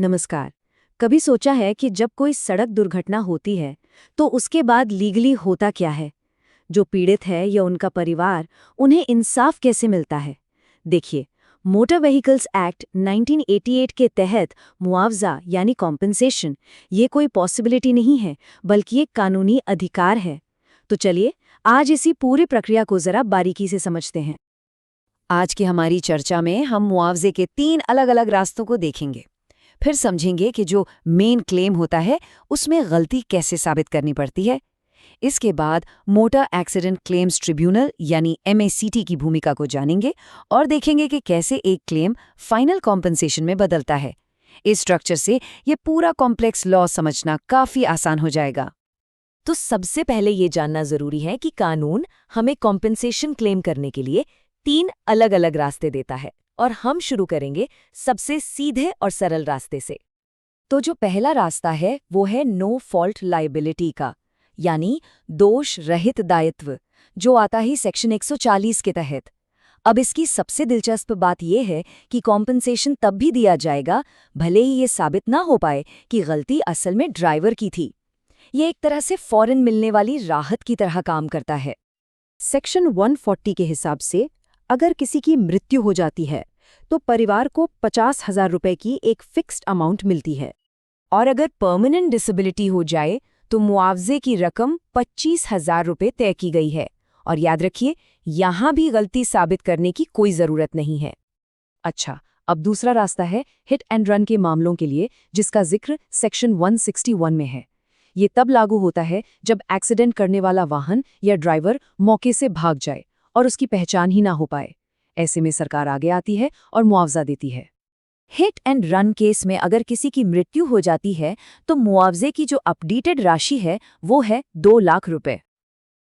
नमस्कार। कभी सोचा है कि जब कोई सड़क दुर्घटना होती है तो उसके बाद लीगली होता क्या है? जो पीड़ित है या उनका परिवार, उन्हें इंसाफ कैसे मिलता है? देखिए, मोटर व्हीकल्स एक्ट 1988 के तहत मुआवजा यानी कॉम्पेंसेशन ये कोई पॉसिबिलिटी नहीं है, बल्कि एक कानूनी अधिकार है। तो चलिए आज इसी पूरी प्रक्रिया को जरा बारीकी से समझते हैं। आज की हमारी चर्चा में हम मुआवजे के 3 अलग-अलग रास्तों को देखेंगे। फिर समझेंगे कि जो मेन क्लेम होता है उसमें गलती कैसे साबित करनी पड़ती है। इसके बाद मोटर एक्सीडेंट क्लेम्स ट्रिब्यूनल यानी MACT की भूमिका को जानेंगे और देखेंगे कि कैसे एक क्लेम फाइनल कॉम्पेंसेशन में बदलता है। इस स्ट्रक्चर से ये पूरा कॉम्प्लेक्स लॉ समझना काफी आसान हो जाएगा। तो सबसे पहले ये जानना जरूरी है कि कानून हमें कॉम्पेंसेशन क्लेम करने के लिए 3 अलग-अलग रास्ते देता है और हम शुरू करेंगे सबसे सीधे और सरल रास्ते से। तो जो पहला रास्ता है वो है नो फॉल्ट लायबिलिटी का, यानी दोष रहित दायित्व, जो आता ही सेक्शन 140 के तहत। अब इसकी सबसे दिलचस्प बात यह है कि कॉम्पेंसेशन तब भी दिया जाएगा भले ही ये साबित ना हो पाए कि गलती असल में ड्राइवर की थी। ये एक तरह से फौरन मिलने वाली राहत की तरह काम करता है। सेक्शन 140 के हिसाब से अगर किसी की मृत्यु हो जाती है तो परिवार को 50,000 रुपए की एक फिक्स्ड अमाउंट मिलती है, और अगर परमानेंट डिसेबिलिटी हो जाए तो मुआवजे की रकम 25,000 रुपए तय की गई है। और याद रखिए, यहां भी गलती साबित करने की कोई जरूरत नहीं है। अच्छा, अब दूसरा रास्ता है हिट एंड रन के मामलों के लिए, जिसका जिक्र सेक्शन 161 में है। ये तब लागू होता है जब एक्सीडेंट करने वाला वाहन या ड्राइवर मौके से भाग जाए और उसकी पहचान ही ना हो पाए। ऐसे में सरकार आगे आती है और मुआवजा देती है। हिट एंड रन केस में अगर किसी की मृत्यु हो जाती है तो मुआवजे की जो अपडेटेड राशि है वो है 2 लाख रुपए,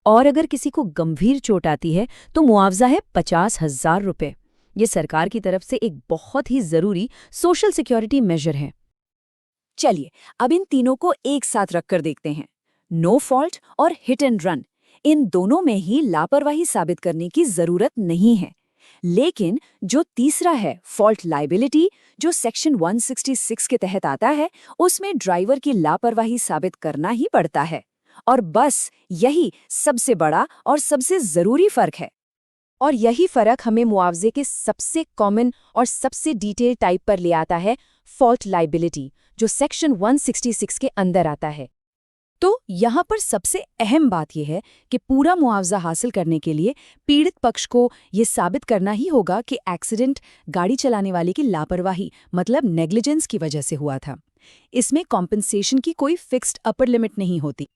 और अगर किसी को गंभीर चोट आती है तो मुआवजा है 50,000 रुपए। ये सरकार की तरफ से एक बहुत ही जरूरी सोशल सिक्योरिटी मेजर है। चलिए अब इन तीनों को एक साथ रखकर देखते हैं। नो फॉल्ट और हिट एंड रन, इन दोनों में ही लापरवाही साबित करने की जरूरत नहीं है। लेकिन जो तीसरा है फॉल्ट लायबिलिटी, जो सेक्शन 166 के तहत आता है, उसमें ड्राइवर की लापरवाही साबित करना ही पड़ता है। और बस यही सबसे बड़ा और सबसे जरूरी फर्क है। और यही फर्क हमें मुआवजे के सबसे कॉमन और सबसे डिटेल टाइप पर ले आता है, फॉल्ट लायबिलिटी, जो सेक्शन 166 के अंदर आता है। तो यहाँ पर सबसे अहम बात यह है कि पूरा मुआवजा हासिल करने के लिए पीड़ित पक्ष को ये साबित करना ही होगा कि एक्सीडेंट गाड़ी चलाने वाले की लापरवाही मतलब नेग्लिजेंस की वजह से हुआ था। इसमें कॉम्पेंसेशन की कोई फिक्स्ड अपर लिमिट नहीं होती।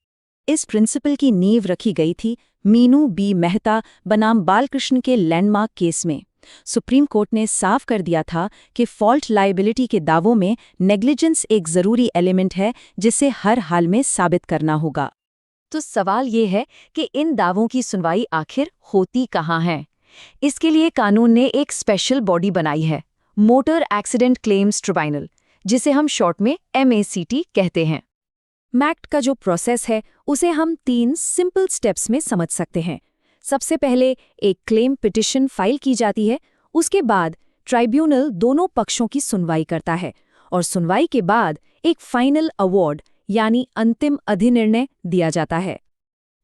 इस प्रिंसिपल की नींव रखी गई थी मीनू बी मेहता बनाम बालकृष्ण के लैंडमार्क केस में। सुप्रीम कोर्ट ने साफ कर दिया था कि फॉल्ट लायबिलिटी के दावों में नेग्लिजेंस एक जरूरी एलिमेंट है जिसे हर हाल में साबित करना होगा। तो सवाल ये है कि इन दावों की सुनवाई आखिर होती कहाँ है? इसके लिए कानून ने एक स्पेशल बॉडी बनाई है, मोटर एक्सीडेंट क्लेम्स ट्रिब्यूनल, जिसे हम शॉर्ट में MACT कहते हैं। मैक्ट का जो प्रोसेस है उसे हम 3 सिंपल स्टेप्स में समझ सकते हैं। सबसे पहले एक क्लेम पिटिशन फाइल की जाती है, उसके बाद ट्राइब्यूनल दोनों पक्षों की सुनवाई करता है और सुनवाई के बाद एक फाइनल अवार्ड यानी अंतिम अधिनिर्णय दिया जाता है।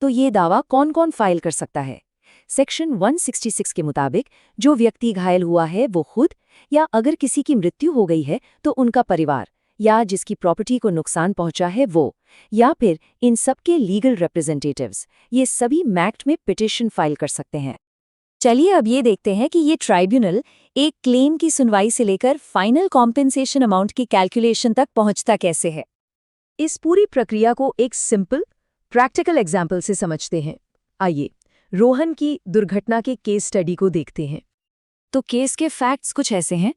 तो ये दावा कौन-कौन फाइल कर सकता है? सेक्शन 166 के मुताबिक जो व्यक्ति घायल हुआ है वो खुद, या अगर किसी की मृत्यु हो गई है तो उनका परिवार, या जिसकी प्रॉपर्टी को नुकसान पहुंचा है वो, या फिर इन सब के लीगल रिप्रेजेंटेटिव्स, ये सभी मैक्ट में पिटिशन फाइल कर सकते हैं। चलिए अब ये देखते हैं कि ये ट्राइब्यूनल एक क्लेम की सुनवाई से लेकर फाइनल कॉम्पेंसेशन अमाउंट की कैलकुलेशन तक पहुंचता कैसे है। इस पूरी प्रक्रिया को एक सिंपल प्रैक्टिकल एग्जाम्पल से समझते हैं। आइए रोहन की दुर्घटना के केस स्टडी को देखते हैं। तो केस के फैक्ट्स कुछ ऐसे हैं।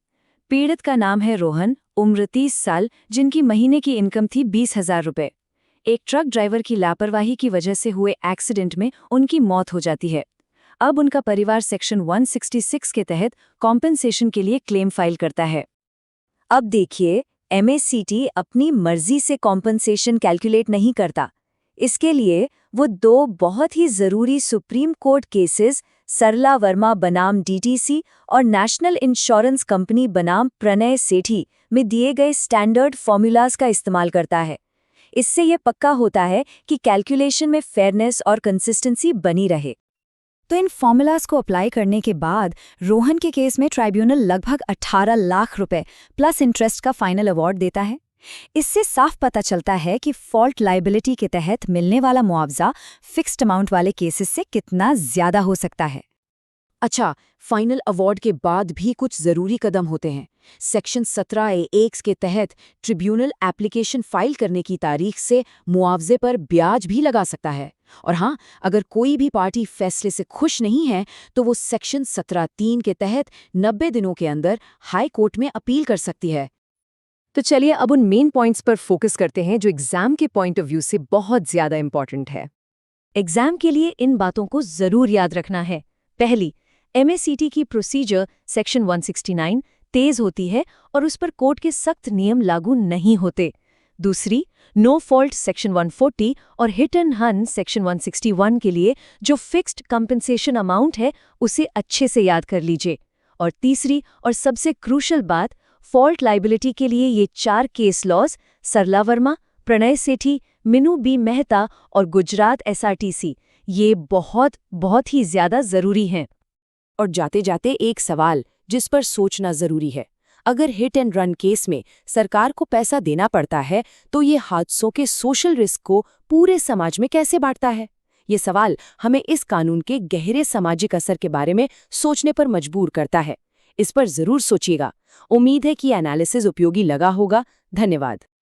पीड़ित का नाम है रोहन, उम्र 30 साल, जिनकी महीने की इनकम थी 20,000 रुपए। एक ट्रक ड्राइवर की लापरवाही की वजह से हुए एक्सीडेंट में उनकी मौत हो जाती है। अब उनका परिवार सेक्शन 166 के तहत कॉम्पेंसेशन के लिए क्लेम फाइल करता है। अब देखिए, MACT अपनी मर्जी से कॉम्पेंसेशन कैलकुलेट नहीं करता। इसके लिए वो 2 बहुत ही जरूरी सुप्रीम कोर्ट केसेस सरला वर्मा बनाम डीटीसी और नेशनल इंश्योरेंस कंपनी बनाम प्रणय सेठी में दिए गए स्टैंडर्ड फॉर्मूलाज का इस्तेमाल करता है। इससे ये पक्का होता है कि कैलकुलेशन में फेयरनेस और कंसिस्टेंसी बनी रहे। तो इन फॉर्मूलाज को अप्लाई करने के बाद रोहन के केस में ट्राइब्यूनल लगभग 18 लाख रुपए प्लस इंटरेस्ट का फाइनल अवार्ड देता है। इससे साफ पता चलता है कि फॉल्ट लायबिलिटी के तहत मिलने वाला मुआवजा फिक्स्ड अमाउंट वाले केसेस से कितना ज्यादा हो सकता है। अच्छा, फाइनल अवार्ड के बाद भी कुछ जरूरी कदम होते हैं। सेक्शन 17A(1) के तहत ट्रिब्यूनल एप्लीकेशन फाइल करने की तारीख से मुआवजे पर ब्याज भी लगा सकता है। और हाँ, अगर कोई भी पार्टी फैसले से खुश नहीं है तो वो सेक्शन 17(3) के तहत 90 दिनों के अंदर हाई कोर्ट में अपील कर सकती है। तो चलिए अब उन मेन पॉइंट्स पर फोकस करते हैं जो एग्जाम के पॉइंट ऑफ व्यू से बहुत ज्यादा इंपॉर्टेंट है। एग्जाम के लिए इन बातों को जरूर याद रखना है। पहली, MACT की प्रोसीजर सेक्शन 169 तेज होती है और उस पर कोर्ट के सख्त नियम लागू नहीं होते। दूसरी, नो फॉल्ट सेक्शन 140 और हिट एंड रन सेक्शन 161 के लिए जो फिक्स्ड कंपनसेशन अमाउंट है उसे अच्छे से याद कर लीजिए। और तीसरी और सबसे क्रूशल बात, फॉल्ट लायबिलिटी के लिए ये 4 केस लॉज सरला वर्मा, प्रणय सेठी, मिनू बी मेहता और गुजरात SRTC ये बहुत ही ज्यादा जरूरी हैं। और जाते जाते एक सवाल जिस पर सोचना जरूरी है, अगर हिट एंड रन केस में सरकार को पैसा देना पड़ता है तो ये हादसों के सोशल रिस्क को पूरे समाज में कैसे बांटता है? ये सवाल हमें इस कानून के गहरे सामाजिक असर के बारे में सोचने पर मजबूर करता है। इस पर जरूर सोचिएगा। उम्मीद है कि एनालिसिस उपयोगी लगा होगा। धन्यवाद।